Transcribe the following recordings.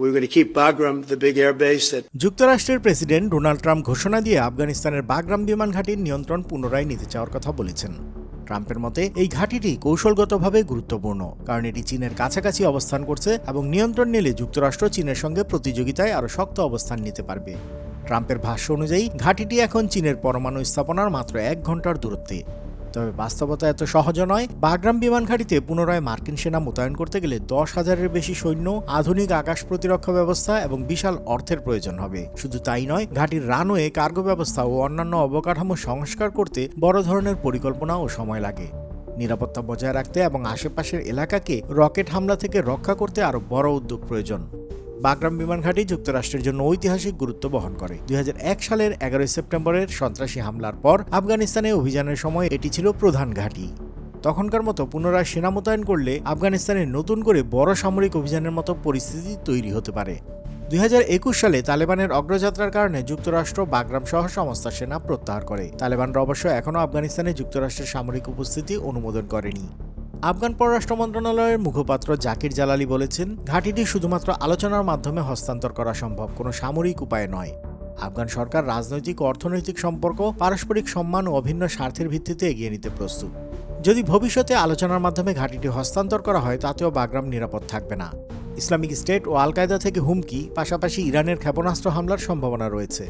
We're going to keep Bagram, the big air base that যুক্তরাষ্ট্রের president Donald Trump ঘোষণা দিয়ে আফগানিস্তানের Bagram বিমান ঘাঁটির নিয়ন্ত্রণ পুনরায় নিতে চাওয়ার কথা বলেছেন। ট্রাম্পের মতে এই ঘাঁটিটি কৌশলগতভাবে গুরুত্বপূর্ণ, কারণ এটি চীনের কাছাকাছি অবস্থান করছে এবং নিয়ন্ত্রণ নিলে যুক্তরাষ্ট্র চীনের সঙ্গে প্রতিযোগিতায় আরও শক্ত অবস্থান নিতে পারবে। ট্রাম্পের ভাষ্য অনুযায়ী ঘাঁটিটি এখন চীনের পরমাণু স্থাপনার মাত্র 1 ঘন্টার দূরত্বে। তবে বাস্তবতা এত সহজ নয়। বাগরাম বিমান ঘাঁটিতে পুনরায় মার্কিন সেনা মোতায়েন করতে গেলে 10,000-এর বেশি সৈন্য, আধুনিক আকাশ প্রতিরক্ষা ব্যবস্থা এবং বিশাল অর্থের প্রয়োজন হবে। শুধু তাই নয়, ঘাঁটির রানওয়ে, কার্গো ব্যবস্থা ও অন্যান্য অবকাঠামো সংস্কার করতে বড় ধরনের পরিকল্পনা ও সময় লাগে। নিরাপত্তা বজায় রাখতে এবং আশেপাশের এলাকাকে রকেট হামলা থেকে রক্ষা করতে আরও বড় উদ্যোগ প্রয়োজন। বাগরাম বিমান ঘাঁটি যুক্তরাষ্ট্রের জন্য ঐতিহাসিক গুরুত্ব বহন করে। 2001 সালের 11 সেপ্টেম্বরের সন্ত্রাসী হামলার পর আফগানিস্তানে অভিযানের সময় এটি ছিল প্রধান ঘাঁটি। তখনকার মতো পুনরায় সেনা মোতায়েন করলে আফগানিস্তানে নতুন করে বড় সামরিক অভিযানের মতো পরিস্থিতি তৈরি হতে পারে। 2021 সালে তালেবানের অগ্রযাত্রার কারণে যুক্তরাষ্ট্র বাগরাম সহ সমস্ত সেনা প্রত্যাহার করে। তালেবানরা অবশ্য এখনও আফগানিস্তানে যুক্তরাষ্ট্রের সামরিক উপস্থিতি অনুমোদন করেনি। আফগান পররাষ্ট্র মন্ত্রণালয়ের মুখপাত্র জাকির জালালি বলেছেন, ঘাঁটিটি শুধুমাত্র আলোচনার মাধ্যমে হস্তান্তর করা সম্ভব, কোনো সামরিক উপায় নয়। আফগান সরকার রাজনৈতিক ও অর্থনৈতিক সম্পর্ক, পারস্পরিক সম্মান ও অভিন্ন স্বার্থের ভিত্তিতে এগিয়ে নিতে প্রস্তুত। যদি ভবিষ্যতে আলোচনার মাধ্যমে ঘাঁটিটি হস্তান্তর করা হয়, তাতেও বাগরাম নিরাপদ থাকবে না। ইসলামিক স্টেট ও আল কায়দা থেকে হুমকি, পাশাপাশি ইরানের ক্ষেপণাস্ত্র হামলার সম্ভাবনা রয়েছে।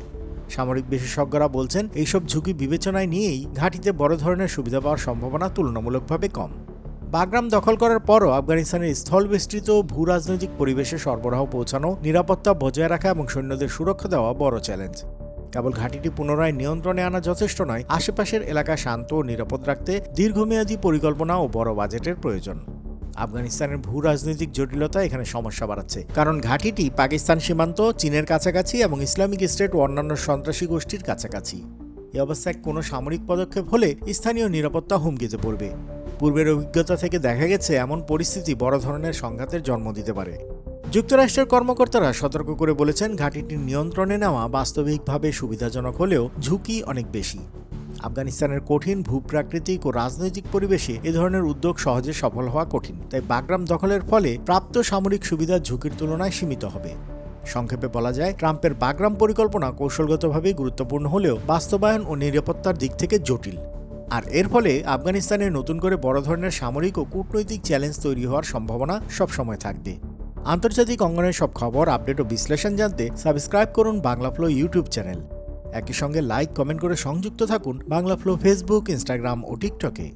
সামরিক বিশেষজ্ঞরা বলছেন, এইসব ঝুঁকি বিবেচনায় নিয়েই ঘাঁটিতে বড় ধরনের সুবিধা পাওয়ার সম্ভাবনা তুলনামূলকভাবে কম। বাগরাম দখল করার পরও আফগানিস্তানের স্থলবেষ্টিত ভূ রাজনৈতিক পরিবেশে সরবরাহ পৌঁছানো, নিরাপত্তা বজায় রাখা এবং সৈন্যদের সুরক্ষা দেওয়া বড় চ্যালেঞ্জ। কেবল ঘাঁটিটি পুনরায় নিয়ন্ত্রণে আনা যথেষ্ট নয়, আশেপাশের এলাকা শান্ত ও নিরাপদ রাখতে দীর্ঘমেয়াদী পরিকল্পনা ও বড় বাজেটের প্রয়োজন। আফগানিস্তানের ভূ রাজনৈতিক জটিলতা এখানে সমস্যা বাড়াচ্ছে, কারণ ঘাঁটিটি পাকিস্তান সীমান্ত, চীনের কাছাকাছি এবং ইসলামিক স্টেট ও অন্যান্য সন্ত্রাসী গোষ্ঠীর কাছাকাছি। এই অবস্থায় কোনো সামরিক পদক্ষেপ হলে স্থানীয় নিরাপত্তা হুমকিতে পড়বে। পূর্বের অভিজ্ঞতা থেকে দেখা গেছে, এমন পরিস্থিতি বড় ধরনের সংঘাতের জন্ম দিতে পারে। যুক্তরাষ্ট্রের কর্মকর্তারা সতর্ক করে বলেছেন, ঘাঁটিটির নিয়ন্ত্রণে নেওয়া বাস্তবিকভাবে সুবিধাজনক হলেও ঝুঁকি অনেক বেশি। আফগানিস্তানের কঠিন ভূপ্রাকৃতিক ও রাজনৈতিক পরিবেশে এ ধরনের উদ্যোগ সহজে সফল হওয়া কঠিন। তাই বাগরাম দখলের ফলে প্রাপ্ত সামরিক সুবিধা ঝুঁকির তুলনায় সীমিত হবে। সংক্ষেপে বলা যায়, ট্রাম্পের বাগরাম পরিকল্পনা কৌশলগতভাবে গুরুত্বপূর্ণ হলেও বাস্তবায়ন ও নিরাপত্তার দিক থেকে জটিল। আর এর ফলে আফগানিস্তানে নতুন করে বড় ধরনের সামরিক ও কূটনৈতিক চ্যালেঞ্জ তৈরি হওয়ার সম্ভাবনা সবসময় থাকবে। আন্তর্জাতিক অঙ্গনের সব খবর, আপডেট ও বিশ্লেষণ জানতে সাবস্ক্রাইব করুন বাংলা ফ্লো ইউটিউব চ্যানেল। একই সঙ্গে লাইক, কমেন্ট করে সংযুক্ত থাকুন বাংলা ফ্লো ফেসবুক, ইনস্টাগ্রাম ও টিকটকে।